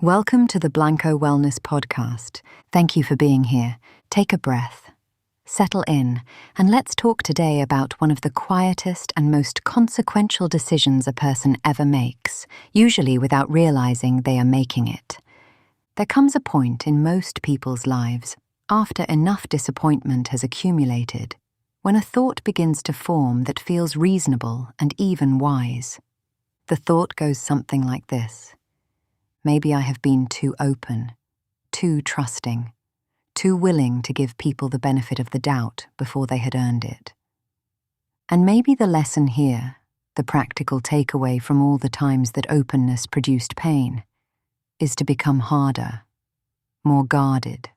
Welcome to the Blanco Wellness Podcast. Thank you for being here. Take a breath, settle in, and let's talk today about one of the quietest and most consequential decisions a person ever makes, usually without realizing they are making it. There comes a point in most people's lives, after enough disappointment has accumulated, when a thought begins to form that feels reasonable and even wise. The thought goes something like this. Maybe I have been too open, too trusting, too willing to give people the benefit of the doubt before they had earned it. And maybe the lesson here, the practical takeaway from all the times that openness produced pain, is to become harder, more guarded,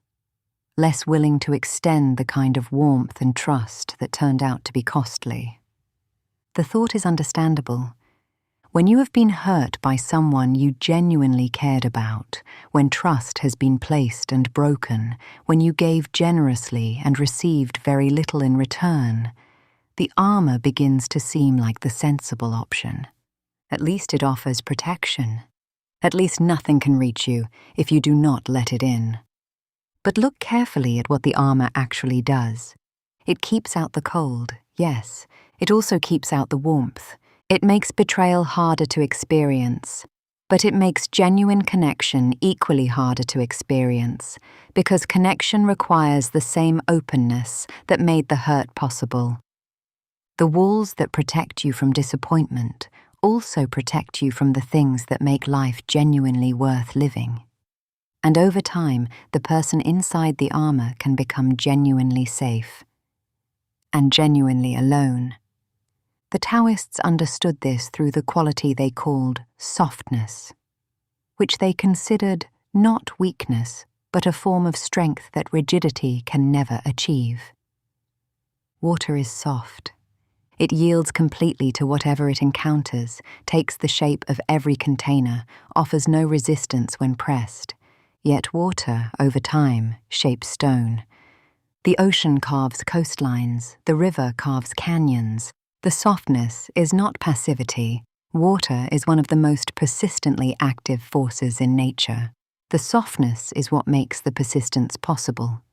less willing to extend the kind of warmth and trust that turned out to be costly. The thought is understandable. When you have been hurt by someone you genuinely cared about, when trust has been placed and broken, when you gave generously and received very little in return, the armor begins to seem like the sensible option. At least it offers protection. At least nothing can reach you if you do not let it in. But look carefully at what the armor actually does. It keeps out the cold, yes. It also keeps out the warmth. It makes betrayal harder to experience, but it makes genuine connection equally harder to experience, because connection requires the same openness that made the hurt possible. The walls that protect you from disappointment also protect you from the things that make life genuinely worth living. And over time, the person inside the armor can become genuinely safe and genuinely alone. The Taoists understood this through the quality they called softness, which they considered not weakness, but a form of strength that rigidity can never achieve. Water is soft. It yields completely to whatever it encounters, takes the shape of every container, offers no resistance when pressed. Yet water, over time, shapes stone. The ocean carves coastlines, the river carves canyons. The softness is not passivity. Water is one of the most persistently active forces in nature. The softness is what makes the persistence possible,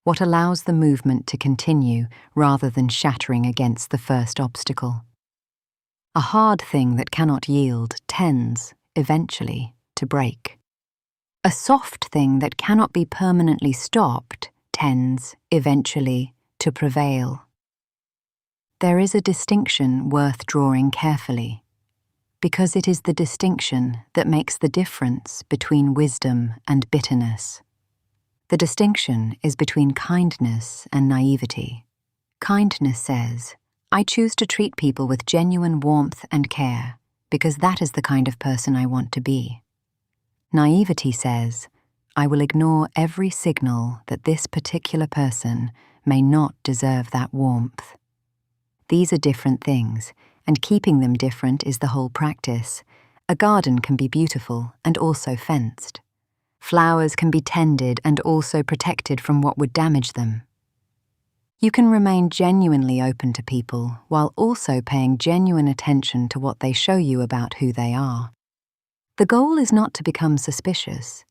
what allows the movement to continue rather than shattering against the first obstacle. A hard thing that cannot yield tends, eventually, to break. A soft thing that cannot be permanently stopped tends, eventually, to prevail. There is a distinction worth drawing carefully, because it is the distinction that makes the difference between wisdom and bitterness. The distinction is between kindness and naivety. Kindness says, I choose to treat people with genuine warmth and care, because that is the kind of person I want to be. Naivety says, I will ignore every signal that this particular person may not deserve that warmth. These are different things, and keeping them different is the whole practice. A garden can be beautiful and also fenced. Flowers can be tended and also protected from what would damage them. You can remain genuinely open to people while also paying genuine attention to what they show you about who they are. The goal is not to become suspicious.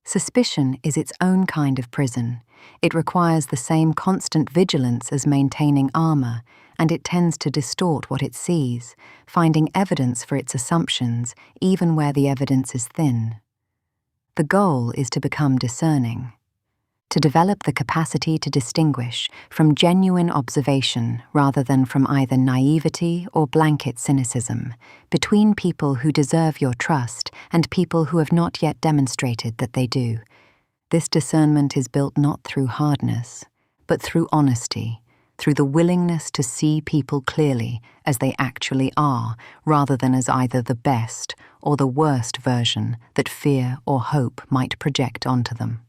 Suspicion is its own kind of prison. It requires the same constant vigilance as maintaining armor, and it tends to distort what it sees, finding evidence for its assumptions even where the evidence is thin. The goal is to become discerning, to develop the capacity to distinguish from genuine observation rather than from either naivety or blanket cynicism, between people who deserve your trust and people who have not yet demonstrated that they do. This discernment is built not through hardness, but through honesty, through the willingness to see people clearly as they actually are, rather than as either the best or the worst version that fear or hope might project onto them.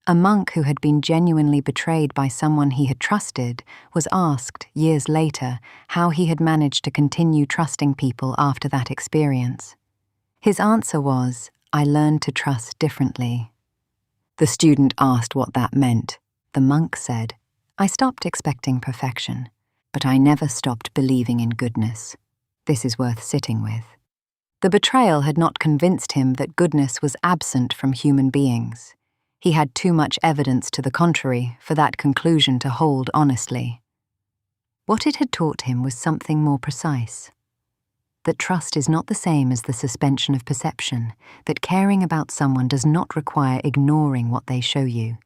A monk who had been genuinely betrayed by someone he had trusted was asked, years later, how he had managed to continue trusting people after that experience. His answer was, I learned to trust differently. The student asked what that meant. The monk said, I stopped expecting perfection, but I never stopped believing in goodness. This is worth sitting with. The betrayal had not convinced him that goodness was absent from human beings. He had too much evidence to the contrary for that conclusion to hold honestly. What it had taught him was something more precise. That trust is not the same as the suspension of perception, that caring about someone does not require ignoring what they show you,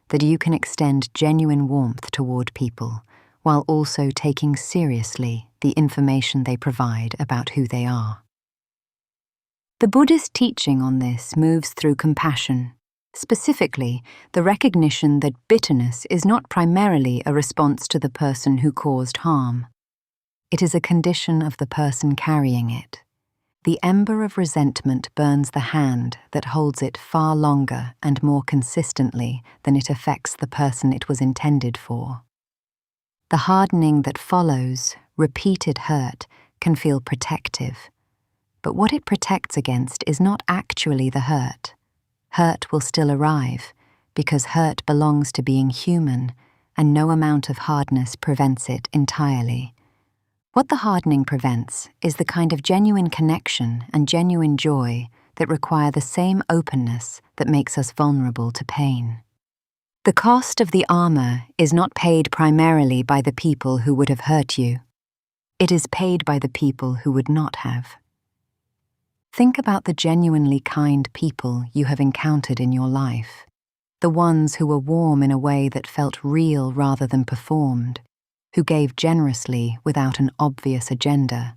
that you can extend genuine warmth toward people, while also taking seriously the information they provide about who they are. The Buddhist teaching on this moves through compassion, specifically the recognition that bitterness is not primarily a response to the person who caused harm. It is a condition of the person carrying it. The ember of resentment burns the hand that holds it far longer and more consistently than it affects the person it was intended for. The hardening that follows, repeated hurt, can feel protective. But what it protects against is not actually the hurt. Hurt will still arrive, because hurt belongs to being human, and no amount of hardness prevents it entirely. What the hardening prevents is the kind of genuine connection and genuine joy that require the same openness that makes us vulnerable to pain. The cost of the armor is not paid primarily by the people who would have hurt you. It is paid by the people who would not have. Think about the genuinely kind people you have encountered in your life, the ones who were warm in a way that felt real rather than performed, who gave generously without an obvious agenda,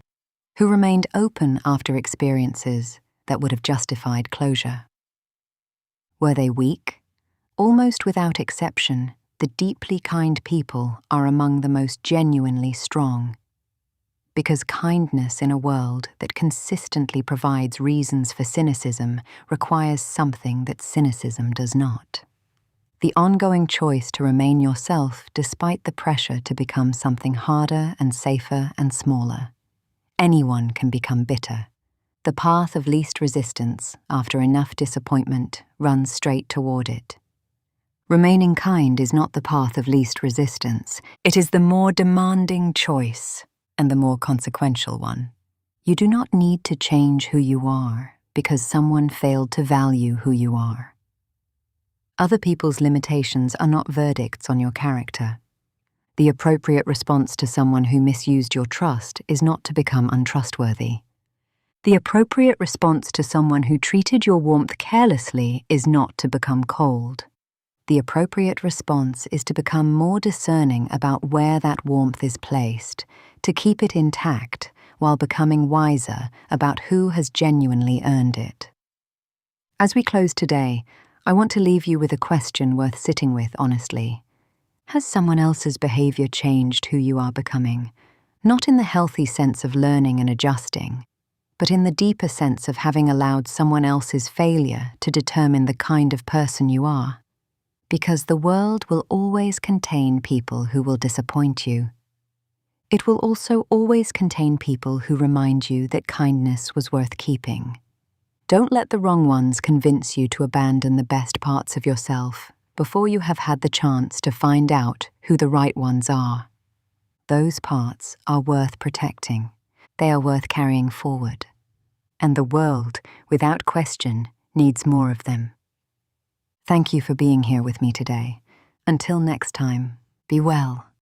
who remained open after experiences that would have justified closure. Were they weak? Almost without exception, the deeply kind people are among the most genuinely strong. Because kindness in a world that consistently provides reasons for cynicism requires something that cynicism does not. The ongoing choice to remain yourself despite the pressure to become something harder and safer and smaller. Anyone can become bitter. The path of least resistance, after enough disappointment, runs straight toward it. Remaining kind is not the path of least resistance. It is the more demanding choice, and the more consequential one. You do not need to change who you are because someone failed to value who you are. Other people's limitations are not verdicts on your character. The appropriate response to someone who misused your trust is not to become untrustworthy. The appropriate response to someone who treated your warmth carelessly is not to become cold. The appropriate response is to become more discerning about where that warmth is placed, to keep it intact while becoming wiser about who has genuinely earned it. As we close today, I want to leave you with a question worth sitting with honestly. Has someone else's behavior changed who you are becoming? Not in the healthy sense of learning and adjusting, but in the deeper sense of having allowed someone else's failure to determine the kind of person you are. Because the world will always contain people who will disappoint you. It will also always contain people who remind you that kindness was worth keeping. Don't let the wrong ones convince you to abandon the best parts of yourself before you have had the chance to find out who the right ones are. Those parts are worth protecting. They are worth carrying forward. And the world, without question, needs more of them. Thank you for being here with me today. Until next time, be well.